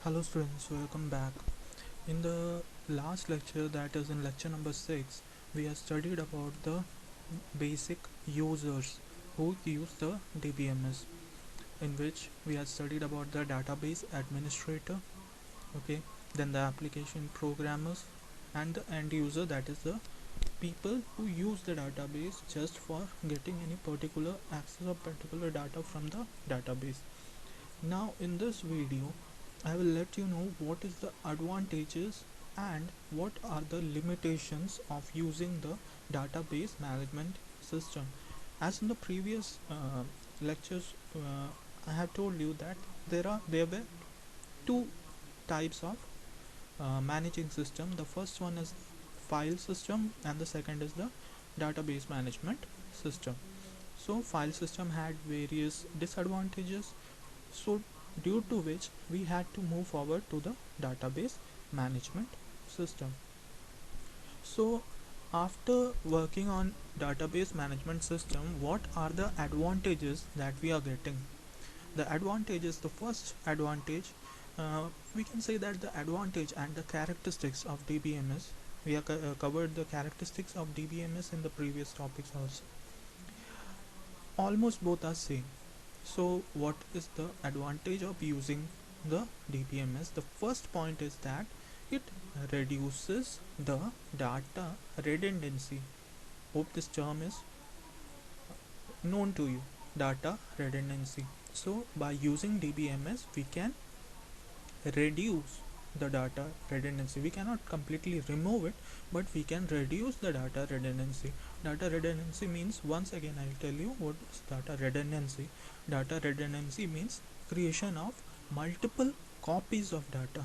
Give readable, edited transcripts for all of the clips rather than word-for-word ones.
Hello students, welcome back. In the last lecture, that is in lecture number 6, we have studied about the basic users who use the DBMS, in which we have studied about the database administrator, okay, then the application programmers and the end user, that is the people who use the database just for getting any particular access of particular data from the database. Now in this video I will let you know what is the advantages and what are the limitations of using the database management system. As in the previous lectures, I have told you that there were two types of managing system. The first one is file system and the second is the database management system. So file system had various disadvantages, so due to which we had to move forward to the database management system. So after working on database management system, what are the advantages that we are getting? The advantages, the first advantage, we can say that the advantage and the characteristics of DBMS, we have covered the characteristics of DBMS in the previous topics also. Almost both are same. So what is the advantage of using the DBMS? The first point is that it reduces the data redundancy. Hope this term is known to you, data redundancy. So by using DBMS we can reduce the data redundancy. We cannot completely remove it, but we can reduce the data redundancy. Data redundancy means, once again I will tell you what is data redundancy. Data redundancy means creation of multiple copies of data,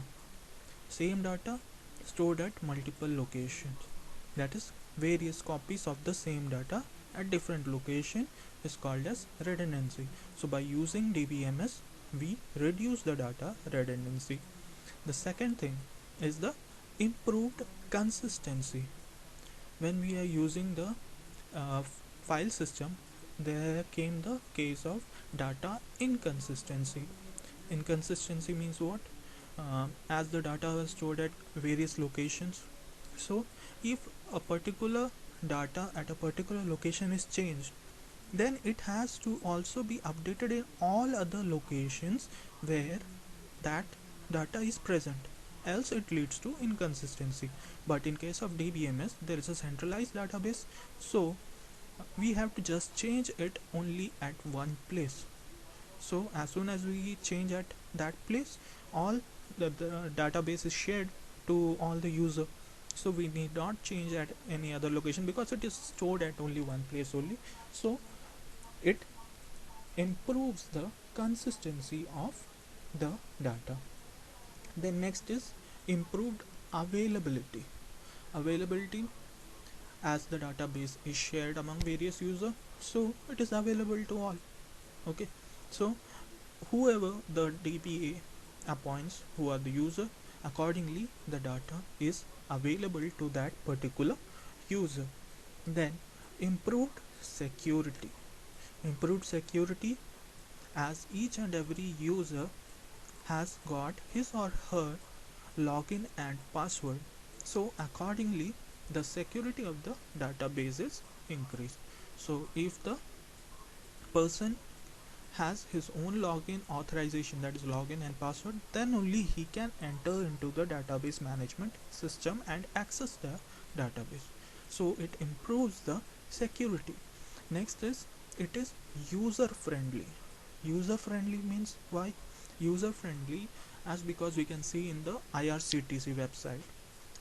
same data stored at multiple locations. That is, various copies of the same data at different location is called as redundancy. So by using DBMS we reduce the data redundancy. The second thing is the improved consistency. When we are using the file system, there came the case of data inconsistency. Inconsistency means what? As the data was stored at various locations, so if a particular data at a particular location is changed, then it has to also be updated in all other locations where that data is present, else it leads to inconsistency. But in case of DBMS there is a centralized database, so we have to just change it only at one place. So as soon as we change at that place, all the database is shared to all the user, so we need not change at any other location because it is stored at only one place only. So it improves the consistency of the data. Then next is improved availability. Availability, as the database is shared among various users, so it is available to all. Okay, so whoever the DBA appoints, who are the user, accordingly the data is available to that particular user. Then improved security. Improved security, as each and every user has got his or her login and password, so accordingly the security of the database is increased. So if the person has his own login authorization, that is login and password, then only he can enter into the database management system and access the database. So it improves the security. Next is, it is user friendly. User friendly means, why user friendly? As because we can see in the IRCTC website,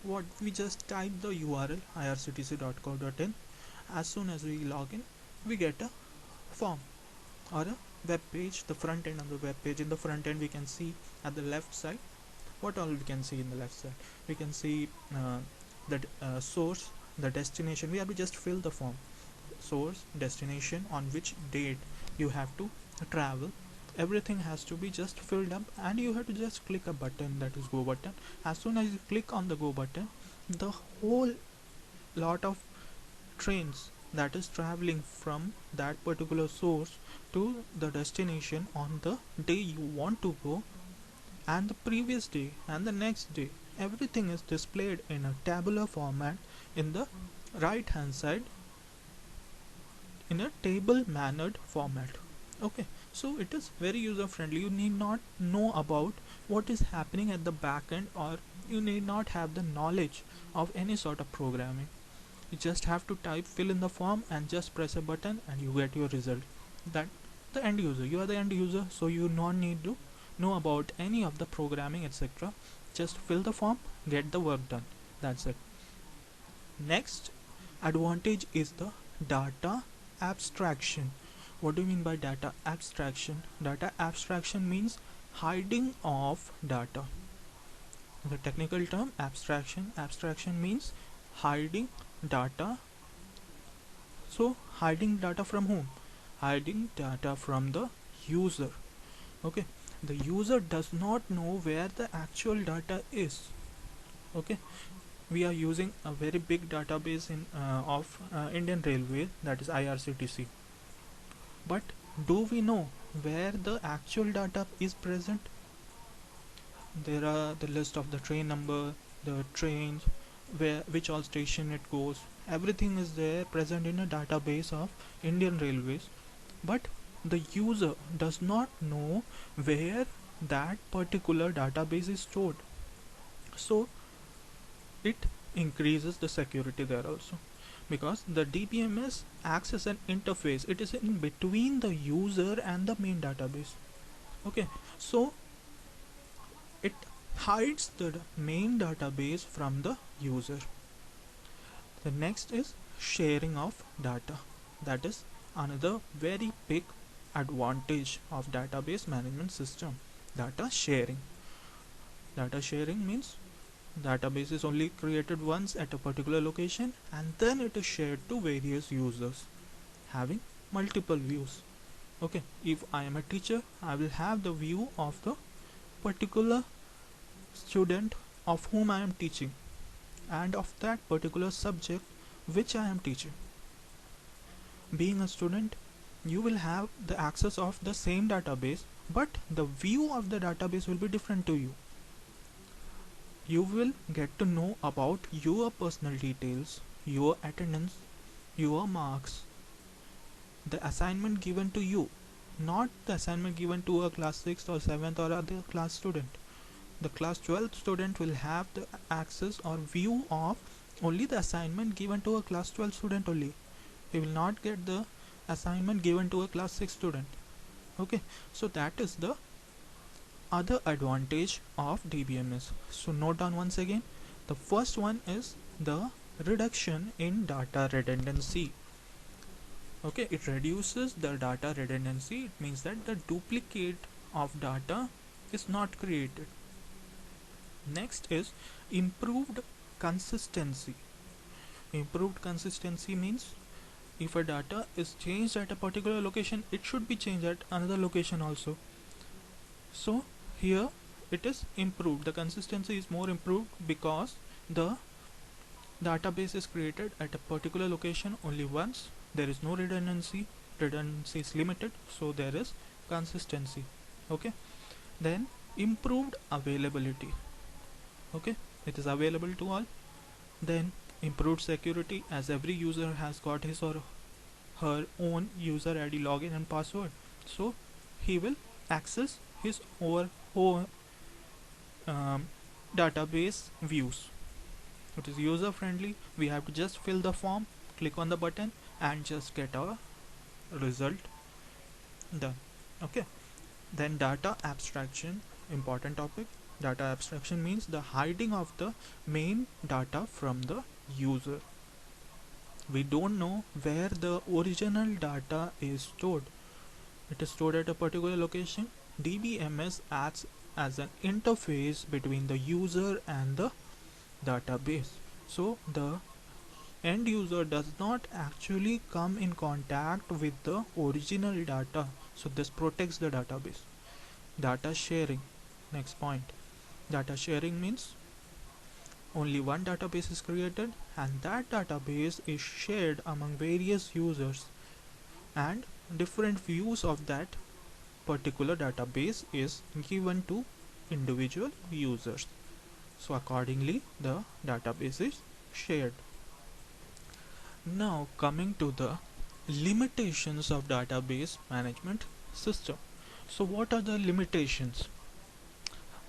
what we just type the URL irctc.co.in. as soon as we log in, we get a form or a web page, the front end of the web page. In the front end we can see at the left side, what all we can see in the left side? We can see the source, the destination. We have to just fill the form, source, destination, on which date you have to travel. Everything has to be just filled up, and you have to just click a button, that is go button. As soon as you click on the go button, the whole lot of trains that is traveling from that particular source to the destination on the day you want to go and the previous day and the next day, everything is displayed in a tabular format in the right hand side in a table mannered format. Okay, so it is very user friendly. You need not know about what is happening at the back end, or you need not have the knowledge of any sort of programming. You just have to type, fill in the form, and just press a button and you get your result. That the end user, you are the end user, so you don't need to know about any of the programming, etc. Just fill the form, get the work done. That's it. Next advantage is the data abstraction. What do you mean by data abstraction? Data abstraction means hiding of data. The technical term abstraction. Abstraction means hiding data. So hiding data from whom? Hiding data from the user. Okay, the user does not know where the actual data is. Okay, we are using a very big database in of Indian Railway, that is IRCTC. But do we know where the actual data is present? There are the list of the train number, the trains, where which all station it goes. Everything is there present in a database of Indian Railways. But the user does not know where that particular database is stored. So it increases the security there also, because the DBMS acts as an interface. It is in between the user and the main database. Okay, so it hides the main database from the user. The next is sharing of data. That is another very big advantage of database management system. Data sharing. Data sharing means database is only created once at a particular location, and then it is shared to various users having multiple views. Okay, if I am a teacher, I will have the view of the particular student of whom I am teaching, and of that particular subject which I am teaching. Being a student, you will have the access of the same database, but the view of the database will be different to you. You will get to know about your personal details, your attendance, your marks, the assignment given to you, not the assignment given to a class 6th or 7th or other class student. The class 12th student will have the access or view of only the assignment given to a class 12 student only. He will not get the assignment given to a class 6 student. Okay, so that is the other advantage of DBMS. So note down once again, the first one is the reduction in data redundancy. Okay, it reduces the data redundancy. It means that the duplicate of data is not created. Next is improved consistency. Improved consistency means if a data is changed at a particular location, it should be changed at another location also. So here it is improved. The consistency is more improved because the database is created at a particular location only once. There is no redundancy. Redundancy is limited, so there is consistency. Okay, then improved availability. Okay, it is available to all. Then improved security, as every user has got his or her own user ID, login and password, so he will access his or own database views. It is user friendly. We have to just fill the form, click on the button, and just get our result done. Okay, then data abstraction, important topic. Data abstraction means the hiding of the main data from the user. We don't know where the original data is stored. It is stored at a particular location. DBMS acts as an interface between the user and the database. So the end user does not actually come in contact with the original data. So this protects the database. Data sharing. Next point. Data sharing means only one database is created, and that database is shared among various users, and different views of that particular database is given to individual users. So accordingly the database is shared. Now coming to the limitations of database management system. So what are the limitations?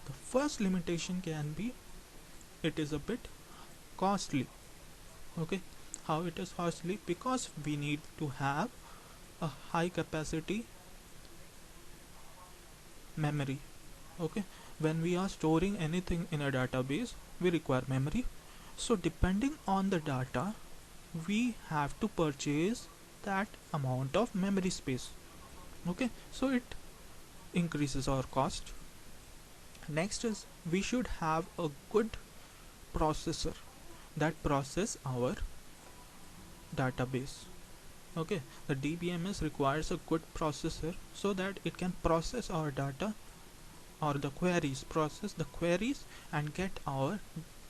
The first limitation can be it is a bit costly. Okay, how it is costly? Because we need to have a high capacity memory. Okay, when we are storing anything in a database we require memory. So depending on the data we have to purchase that amount of memory space. Okay, so it increases our cost. Next is we should have a good processor that process our database. Okay, the DBMS requires a good processor so that it can process our data or the queries, process the queries and get our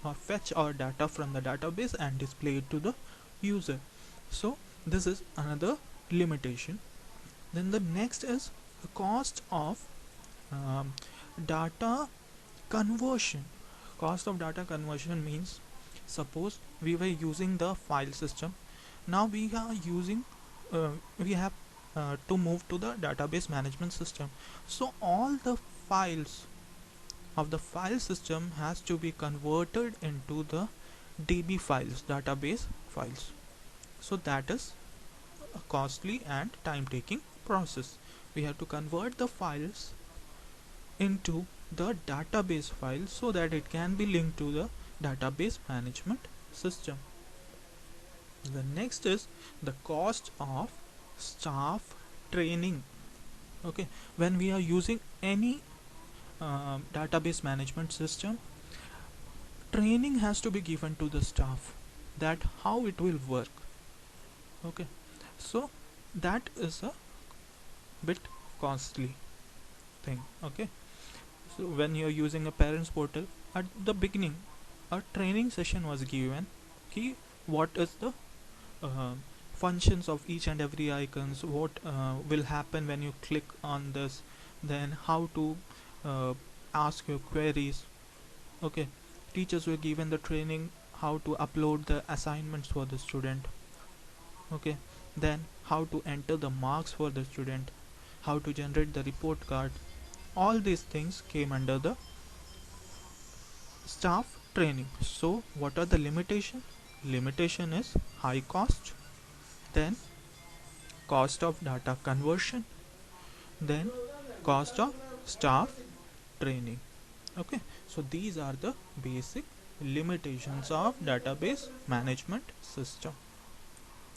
or fetch our data from the database and display it to the user. So this is another limitation. Then the next is the cost of um, data conversion. Cost of data conversion means suppose we were using the file system, now we are using we have to move to the database management system. So all the files of the file system has to be converted into the DB files, database files. So that is a costly and time taking process. We have to convert the files into the database file so that it can be linked to the database management system. The next is the cost of staff training. Okay, when we are using any database management system, training has to be given to the staff that how it will work. Okay, so that is a bit costly thing. Okay, so when you're using a parents portal, at the beginning a training session was given key what is the uh, functions of each and every icons, what will happen when you click on this, then how to uh, ask your queries. Okay, teachers were given the training how to upload the assignments for the student. Okay, then how to enter the marks for the student, how to generate the report card. All these things came under the staff training. So what are the limitation? Limitation is high cost, then cost of data conversion, then cost of staff training. Okay, so these are the basic limitations of database management system.